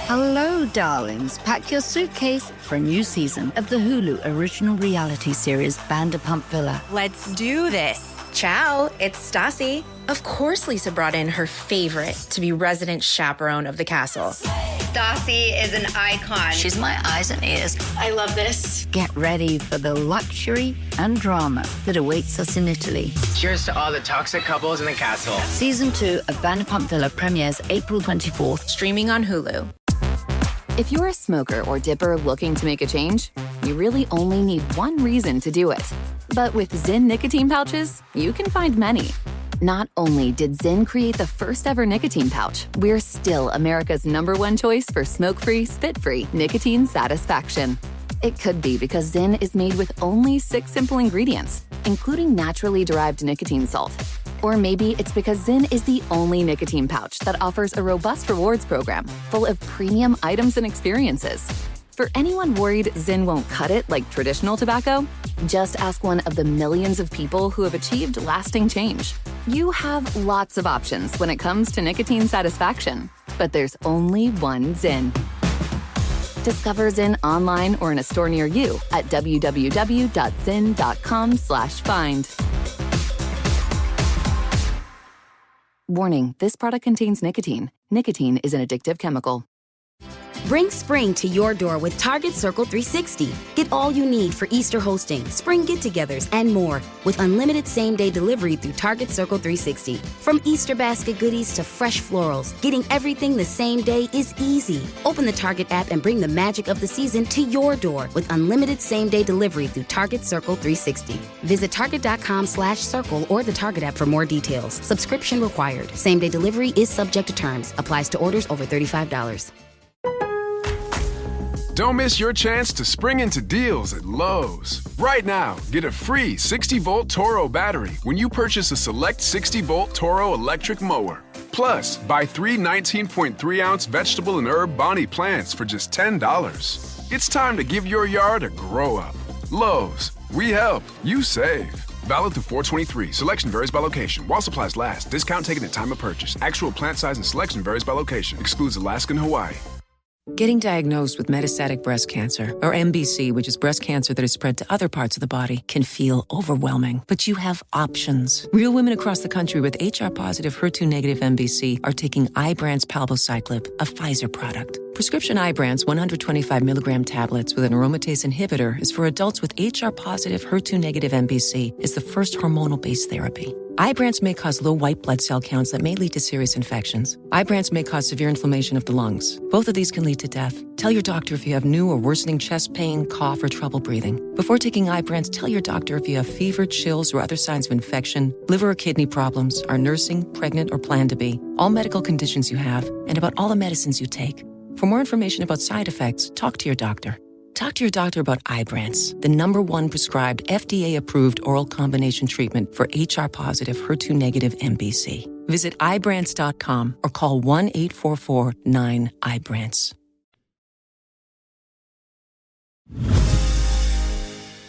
Speaker 7: Hello, darlings. Pack your suitcase for a new season of the Hulu original reality series Vanderpump Villa.
Speaker 8: Let's do this. Ciao, it's Stassi. Of course, Lisa brought in her favorite to be resident chaperone of the castle.
Speaker 9: Stassi is an icon.
Speaker 7: She's my eyes and ears.
Speaker 8: I love this.
Speaker 7: Get ready for the luxury and drama that awaits us in Italy.
Speaker 10: Cheers to all the toxic couples in the castle.
Speaker 7: Season 2 of Vanderpump Villa premieres April 24th.
Speaker 8: Streaming on Hulu.
Speaker 4: If you're a smoker or dipper looking to make a change, you really only need one reason to do it. But with Zyn nicotine pouches, you can find many. Not only did Zyn create the first ever nicotine pouch, we're still America's #1 choice for smoke-free, spit-free nicotine satisfaction. It could be because Zyn is made with only 6 simple ingredients, including naturally derived nicotine salt. Or maybe it's because Zyn is the only nicotine pouch that offers a robust rewards program full of premium items and experiences. For anyone worried Zyn won't cut it like traditional tobacco, just ask one of the millions of people who have achieved lasting change. You have lots of options when it comes to nicotine satisfaction, but there's only one Zyn. Discover Zyn online or in a store near you at www.zyn.com/find. Warning, this product contains nicotine. Nicotine is an addictive chemical.
Speaker 5: Bring spring to your door with Target Circle 360. Get all you need for Easter hosting, spring get-togethers, and more with unlimited same-day delivery through Target Circle 360. From Easter basket goodies to fresh florals, getting everything the same day is easy. Open the Target app and bring the magic of the season to your door with unlimited same-day delivery through Target Circle 360. Visit target.com/circle or the Target app for more details. Subscription required. Same-day delivery is subject to terms. Applies to orders over $35.
Speaker 11: Don't miss your chance to spring into deals at Lowe's. Right now, get a free 60-volt Toro battery when you purchase a select 60-volt Toro electric mower. Plus, buy 3 19.3-ounce vegetable and herb Bonnie plants for just $10. It's time to give your yard a grow-up. Lowe's. We help. You save. Valid through 4/23. Selection varies by location. While supplies last. Discount taken at time of purchase. Actual plant size and selection varies by location. Excludes Alaska and Hawaii.
Speaker 12: Getting diagnosed with metastatic breast cancer, or MBC, which is breast cancer that is spread to other parts of the body, can feel overwhelming. But you have options. Real women across the country with HR-positive, HER2-negative MBC are taking Ibrance Palbociclib, a Pfizer product. Prescription Ibrance 125 milligram tablets with an aromatase inhibitor is for adults with HR-positive, HER2-negative MBC. Is the first hormonal-based therapy. Ibrance may cause low white blood cell counts that may lead to serious infections. Ibrance may cause severe inflammation of the lungs. Both of these can lead to death. Tell your doctor if you have new or worsening chest pain, cough, or trouble breathing. Before taking Ibrance, tell your doctor if you have fever, chills, or other signs of infection, liver or kidney problems, are nursing, pregnant, or plan to be, all medical conditions you have, and about all the medicines you take. For more information about side effects, talk to your doctor. Talk to your doctor about Ibrance, the #1 prescribed FDA-approved oral combination treatment for HR-positive, HER2-negative MBC. Visit Ibrance.com or call 1-844-9-IBRANCE.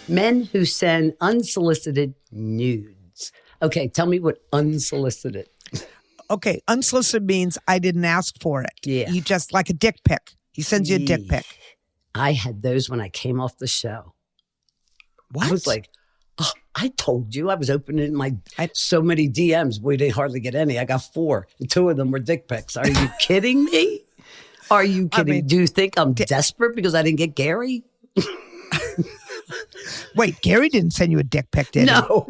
Speaker 2: Men who send unsolicited nudes. Okay, tell me what unsolicited.
Speaker 1: Okay, unsolicited means I didn't ask for it.
Speaker 2: Yeah.
Speaker 1: You just like a dick pic. He sends you a dick pic.
Speaker 2: I had those when I came off the show.
Speaker 1: What?
Speaker 2: I was like, oh, I told you I was opening so many DMs. We didn't hardly get any. I got 4. And 2 of them were dick pics. Are you kidding me? Are you kidding? I mean, do you think I'm desperate because I didn't get Gary?
Speaker 1: Wait, Gary didn't send you a dick pic, did he?
Speaker 2: No.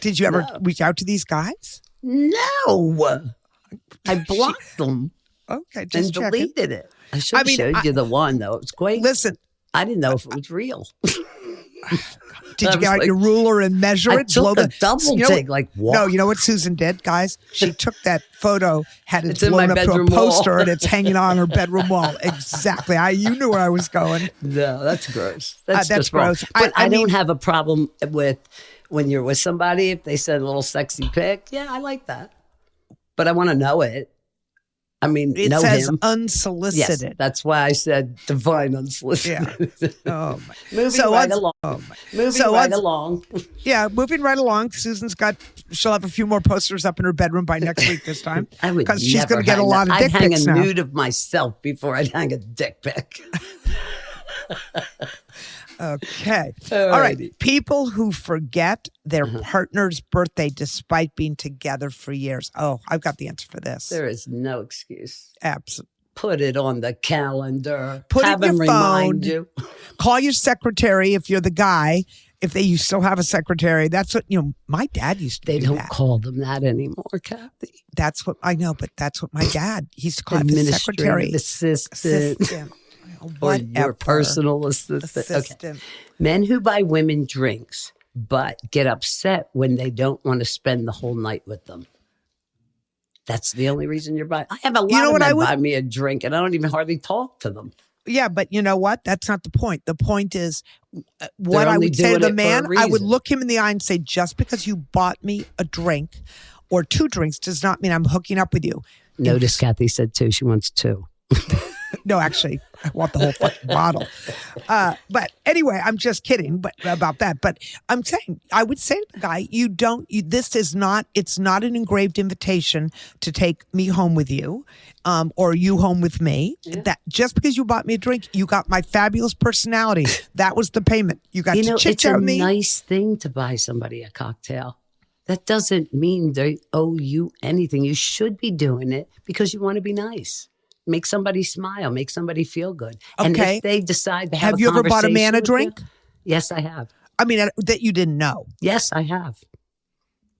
Speaker 1: Did you ever reach out to these guys?
Speaker 2: No. I blocked them.
Speaker 1: Okay, just
Speaker 2: and deleted it. I should have showed you the one, though. It was great.
Speaker 1: Listen.
Speaker 2: I didn't know if it was real.
Speaker 1: Did you get out your ruler and measure it?
Speaker 2: I took a double take, like, what?
Speaker 1: No, you know what Susan did, guys? She took that photo, had it blown up to a poster, wall. And it's hanging on her bedroom wall. Exactly. You knew where I was going.
Speaker 2: No, that's gross. That's
Speaker 1: gross.
Speaker 2: But I don't have a problem with when you're with somebody, if they send a little sexy pic. Yeah, I like that. But I want to know it. I mean,
Speaker 1: it
Speaker 2: know
Speaker 1: says
Speaker 2: him.
Speaker 1: Unsolicited.
Speaker 2: Yes, that's why I said divine unsolicited.
Speaker 1: Yeah. Oh my.
Speaker 2: Moving right along. Oh my. Moving right along.
Speaker 1: Yeah, moving right along. She'll have a few more posters up in her bedroom by next week this time.
Speaker 2: I would
Speaker 1: because she's going to get a lot of dick pics
Speaker 2: now. I'd hang a
Speaker 1: now.
Speaker 2: nude of myself before I'd hang a dick pic.
Speaker 1: Okay. All right. People who forget their partner's birthday despite being together for years. Oh, I've got the answer for this.
Speaker 2: There is no excuse.
Speaker 1: Absolutely.
Speaker 2: Put it on the calendar.
Speaker 1: Have
Speaker 2: them
Speaker 1: your
Speaker 2: remind you.
Speaker 1: Call your secretary if you're the guy. If you still have a secretary, that's what, my dad used to do.
Speaker 2: They don't call them that anymore, Kathy.
Speaker 1: That's what I know, but that's what my dad used to call the secretary.
Speaker 2: Assistant. Or your personal assistant. Okay. Men who buy women drinks but get upset when they don't want to spend the whole night with them. That's the only reason you're buying. I have a lot of men buy me a drink and I don't even hardly talk to them.
Speaker 1: Yeah, but you know what? That's not the point. The point is what I would say to the man, I would look him in the eye and say, just because you bought me a drink or 2 drinks does not mean I'm hooking up with you.
Speaker 2: Notice Kathy said 2. She wants 2.
Speaker 1: No, actually, I want the whole fucking bottle. But anyway, I'm just kidding about that. But I'm saying, I would say to the guy, it's not an engraved invitation to take me home with you or you home with me. Yeah. That just because you bought me a drink, you got my fabulous personality. That was the payment. You got to chit-chat with me.
Speaker 2: It's a nice thing to buy somebody a cocktail. That doesn't mean they owe you anything. You should be doing it because you want to be nice. Make somebody smile. Make somebody feel good. And
Speaker 1: Okay.
Speaker 2: if they decide to have
Speaker 1: Have you ever bought a man a drink?
Speaker 2: Yes, I have.
Speaker 1: I mean, that you didn't know.
Speaker 2: Yes, I have.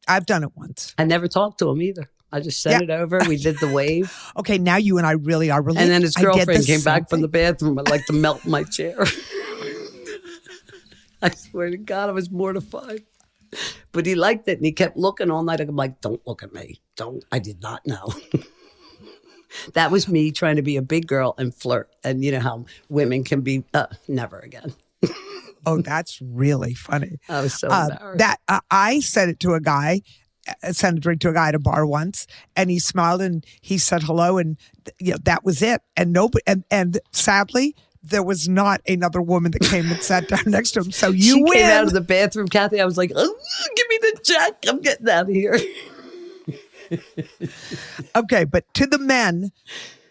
Speaker 1: I've done it once.
Speaker 2: I never talked to him either. I just sent it over. We did the wave.
Speaker 1: Okay, now you and I really are related.
Speaker 2: And then his
Speaker 1: I did
Speaker 2: girlfriend
Speaker 1: the
Speaker 2: came
Speaker 1: same
Speaker 2: back from
Speaker 1: thing.
Speaker 2: the bathroom. I'd like to melt my chair. I swear to God, I was mortified. But he liked it and he kept looking all night. I'm like, don't look at me. Don't. I did not know. That was me trying to be a big girl and flirt. And you know how women can be, never again.
Speaker 1: Oh, that's really funny.
Speaker 2: I was so embarrassed.
Speaker 1: I said it to a guy, sent a drink to a guy at a bar once, and he smiled and he said hello, and that was it. And nobody, and sadly, there was not another woman that came and sat down next to him. So you win.
Speaker 2: Came out of the bathroom, Kathy. I was like, oh, give me the check. I'm getting out of here.
Speaker 1: Okay, but to the men,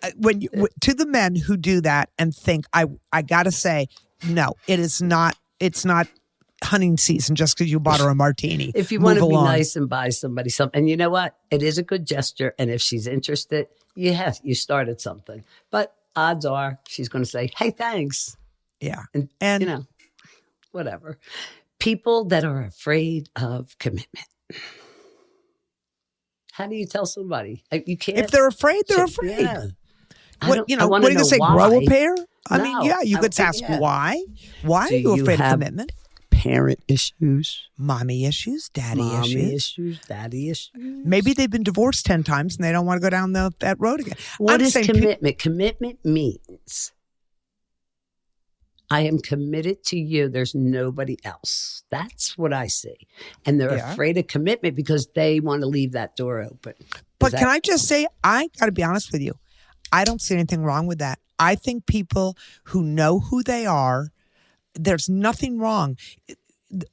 Speaker 1: to the men who do that and think, I gotta say, no, it's not hunting season just because you bought her a martini.
Speaker 2: If you want to be nice and buy somebody something, and you know what, it is a good gesture. And if she's interested, yes, you started something. But odds are she's going to say, "Hey, thanks."
Speaker 1: Yeah,
Speaker 2: and you know, whatever. People that are afraid of commitment. How do you tell somebody? You can't.
Speaker 1: If they're afraid, they're afraid.
Speaker 2: Yeah.
Speaker 1: What are you going to say?
Speaker 2: Why.
Speaker 1: Grow a pair? I
Speaker 2: No,
Speaker 1: mean, yeah, you could ask why. Why
Speaker 2: Do
Speaker 1: are you afraid of
Speaker 2: have
Speaker 1: commitment?
Speaker 2: Parent issues,
Speaker 1: mommy issues, daddy issues,
Speaker 2: daddy issues.
Speaker 1: Maybe they've been divorced 10 times and they don't want to go down that road again.
Speaker 2: What is commitment? Commitment means I am committed to you. There's nobody else. That's what I see. And they're afraid of commitment because they want to leave that door open.
Speaker 1: But can I just say, I got to be honest with you. I don't see anything wrong with that. I think people who know who they are, there's nothing wrong.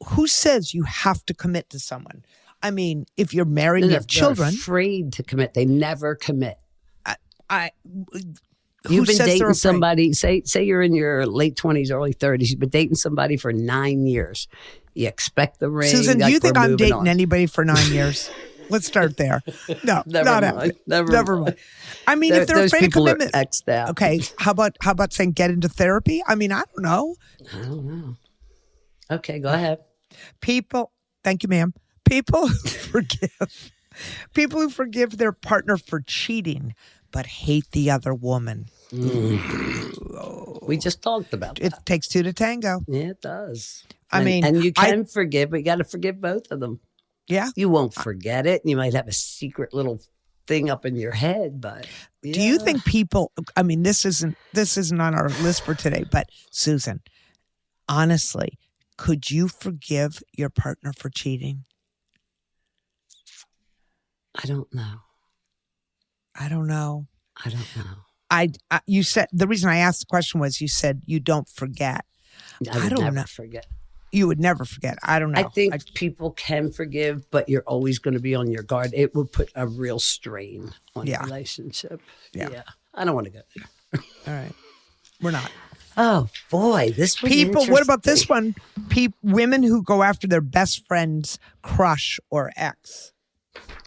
Speaker 1: Who says you have to commit to someone? I mean, if you're married and you have children.
Speaker 2: They're afraid to commit. They never commit.
Speaker 1: Who
Speaker 2: You've been
Speaker 1: says they're
Speaker 2: dating
Speaker 1: afraid?
Speaker 2: somebody, say you're in your late 20s, early 30s. You've been dating somebody for 9 years. You expect the ring.
Speaker 1: Susan, do
Speaker 2: like
Speaker 1: you think
Speaker 2: we're
Speaker 1: I'm
Speaker 2: moving
Speaker 1: dating
Speaker 2: on.
Speaker 1: anybody for 9 years? Let's start there. No,
Speaker 2: Never
Speaker 1: not
Speaker 2: mind.
Speaker 1: happening.
Speaker 2: Never mind.
Speaker 1: I mean, if they're
Speaker 2: Those
Speaker 1: afraid of
Speaker 2: people are
Speaker 1: commitment,
Speaker 2: X'd out.
Speaker 1: okay. How about saying get into therapy? I mean, I don't know.
Speaker 2: I don't know. Okay, go ahead.
Speaker 1: People, thank you, ma'am. People who forgive their partner for cheating, but hate the other woman.
Speaker 2: We just talked about that.
Speaker 1: It takes two to tango.
Speaker 2: Yeah, it does.
Speaker 1: And
Speaker 2: you can forgive, but you got to forgive both of them.
Speaker 1: Yeah.
Speaker 2: You won't forget it. You might have a secret little thing up in your head, but
Speaker 1: do you think people, I mean, this isn't on our list for today, but Susan, honestly, could you forgive your partner for cheating?
Speaker 2: I don't know.
Speaker 1: I don't know.
Speaker 2: I don't know.
Speaker 1: You said, the reason I asked the question was you said you don't forget.
Speaker 2: I
Speaker 1: don't
Speaker 2: never
Speaker 1: know.
Speaker 2: forget.
Speaker 1: You would never forget. I don't know.
Speaker 2: I think people can forgive, but you're always going to be on your guard. It will put a real strain on the relationship. Yeah. I don't want to go there.
Speaker 1: All right. We're not.
Speaker 2: Oh, boy. This was
Speaker 1: people. What about this one? Women who go after their best friend's crush or ex.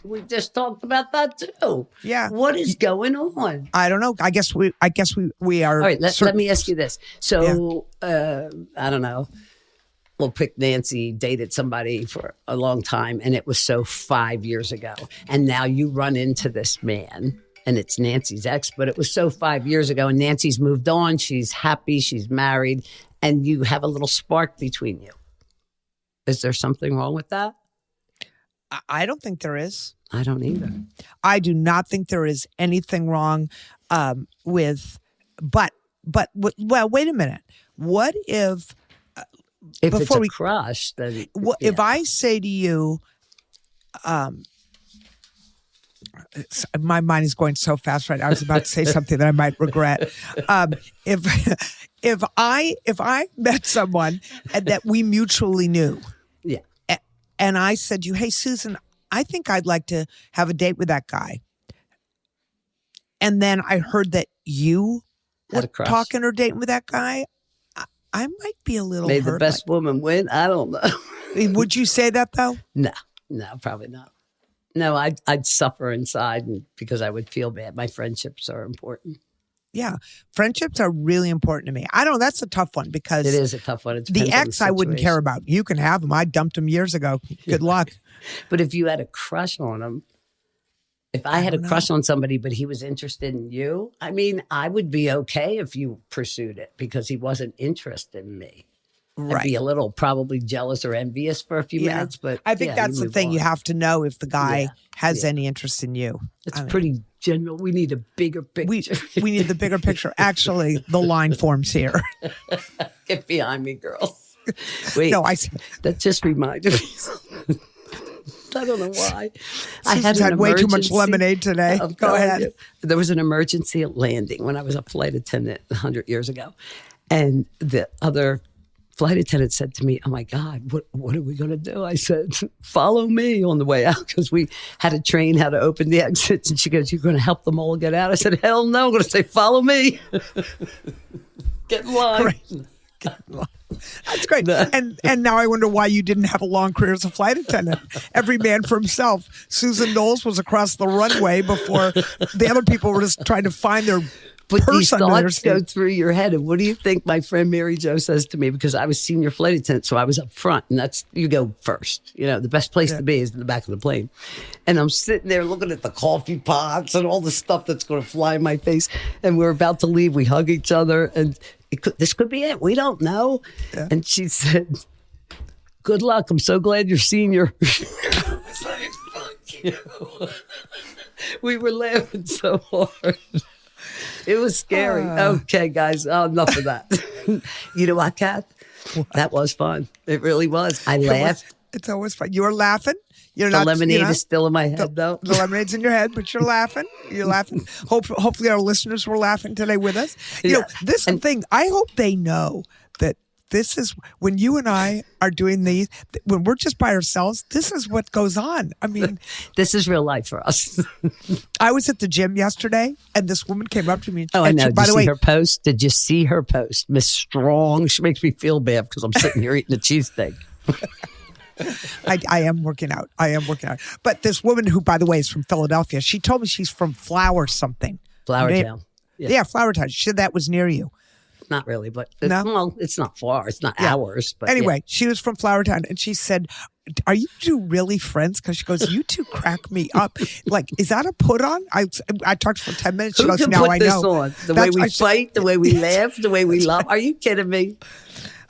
Speaker 2: We just talked about that too.
Speaker 1: Yeah.
Speaker 2: What is going on?
Speaker 1: I don't know. I guess we are.
Speaker 2: All right. Let me ask you this. So, I don't know. We'll pick Nancy dated somebody for a long time, and it was so 5 years ago. And now you run into this man, and it's Nancy's ex, but it was so 5 years ago, and Nancy's moved on. She's happy. She's married, and you have a little spark between you. Is there something wrong with that?
Speaker 1: I don't think there is.
Speaker 2: I don't either.
Speaker 1: I do not think there is anything wrong with, but wait a minute. What if
Speaker 2: it's a crush, then
Speaker 1: if I say to you, my mind is going so fast right now. I was about to say something that I might regret. If I met someone and that we mutually knew, and I said to you, hey, Susan, I think I'd like to have a date with that guy. And then I heard that you were talking or dating with that guy. I might be a little
Speaker 2: May
Speaker 1: hurt.
Speaker 2: the best woman win? I don't know.
Speaker 1: Would you say that though?
Speaker 2: No, probably not. No, I'd suffer inside because I would feel bad. My friendships are important.
Speaker 1: Yeah. Friendships are really important to me. I don't know. That's a tough one because
Speaker 2: it is a tough one. It
Speaker 1: the
Speaker 2: depends on
Speaker 1: ex I wouldn't care about. You can have him. I dumped him years ago. Good luck.
Speaker 2: But if you had a crush on him, if I had a crush on somebody, but he was interested in you, I mean, I would be okay if you pursued it because he wasn't interested in me.
Speaker 1: Right.
Speaker 2: I'd be a little probably jealous or envious for a few minutes, but
Speaker 1: I think that's the thing. You have to know if the guy has any interest in you.
Speaker 2: It's pretty general. We need a bigger picture.
Speaker 1: We need the bigger picture. Actually, the line forms here.
Speaker 2: Get behind me, girl. Wait,
Speaker 1: no,
Speaker 2: that just reminded me. I don't know why. I
Speaker 1: had way too much lemonade today. Go ahead.
Speaker 2: There was an emergency at landing when I was a flight attendant 100 years ago. And the other flight attendant said to me, "Oh my God, what are we going to do?" I said, "Follow me" on the way out because we had to train how to open the exits. And she goes, "You're going to help them all get out?" I said, "Hell no, I'm going to say, follow me." Get in line.
Speaker 1: Right. That's great. And now I wonder why you didn't have a long career as a flight attendant. Every man for himself. Susan Knowles was across the runway before the other people were just trying to find their
Speaker 2: But these
Speaker 1: person
Speaker 2: thoughts go through your head. And what do you think my friend Mary Jo says to me? Because I was senior flight attendant, so I was up front. And that's, you go first. You know, the best place to be is in the back of the plane. And I'm sitting there looking at the coffee pots and all the stuff that's going to fly in my face. And we're about to leave. We hug each other. And this could be it. We don't know. Yeah. And she said, "Good luck. I'm so glad you're senior." I was like, fuck you. We were laughing so hard. It was scary. Okay, guys, enough of that. You know what, Kath? That was fun. It really was. I laughed.
Speaker 1: It's always fun. You were laughing. You're
Speaker 2: the lemonade is still in my head, though.
Speaker 1: The lemonade's in your head, but you're laughing. You're laughing. Hopefully our listeners were laughing today with us. You know, this thing, I hope they know that this is, when you and I are doing these, when we're just by ourselves, this is what goes on. I mean,
Speaker 2: this is real life for us.
Speaker 1: I was at the gym yesterday, and this woman came up to me.
Speaker 2: Oh, I know. Did you see her post? Did you see her post? Miss Strong. She makes me feel bad because I'm sitting here eating a cheesesteak.
Speaker 1: I am working out. But this woman who, by the way, is from Philadelphia, she told me she's from Flower something.
Speaker 2: Flowertown.
Speaker 1: Yeah, Flowertown. She said that was near you.
Speaker 2: Not really, but well, it's not far. It's not hours. But
Speaker 1: anyway, she was from Flowertown, and she said, "Are you two really friends?" Because she goes, "You two crack me up. Like, is that a put on?" I talked for 10 minutes. She
Speaker 2: Who
Speaker 1: goes,
Speaker 2: can
Speaker 1: "Now
Speaker 2: put
Speaker 1: I
Speaker 2: this
Speaker 1: know."
Speaker 2: On? The way we fight, the way we laugh, the way we love. Are you kidding me?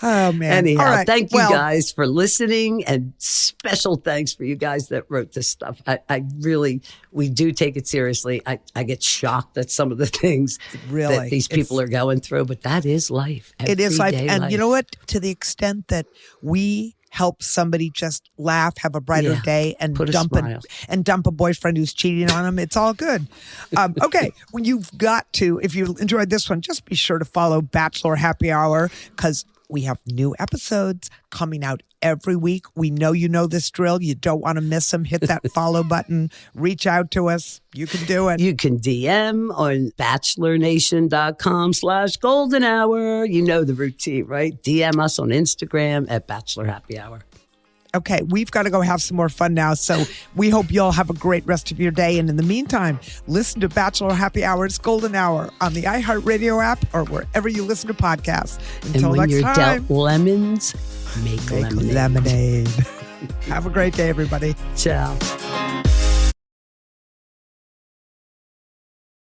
Speaker 1: Oh, man.
Speaker 2: Anyhow,
Speaker 1: all right.
Speaker 2: Thank you guys for listening, and special thanks for you guys that wrote this stuff. I really, we do take it seriously. I get shocked at some of the things that these people are going through, but that is life.
Speaker 1: It is life. And
Speaker 2: life.
Speaker 1: You know what? To the extent that we help somebody just laugh, have a brighter day, and dump a boyfriend who's cheating on them, it's all good. Okay, when you've got to, if you enjoyed this one, just be sure to follow Bachelor Happy Hour, because we have new episodes coming out every week. We know you know this drill. You don't want to miss them. Hit that follow button. Reach out to us. You can do it.
Speaker 2: You can DM on bachelornation.com/golden hour. You know the routine, right? DM us on Instagram at Bachelor Happy Hour.
Speaker 1: Okay, we've got to go have some more fun now. So we hope you all have a great rest of your day. And in the meantime, listen to Bachelor Happy Hour's Golden Hour on the iHeartRadio app or wherever you listen to podcasts. Until
Speaker 2: and when
Speaker 1: next
Speaker 2: you're
Speaker 1: time,
Speaker 2: dealt lemons, make lemonade.
Speaker 1: Have a great day, everybody.
Speaker 2: Ciao.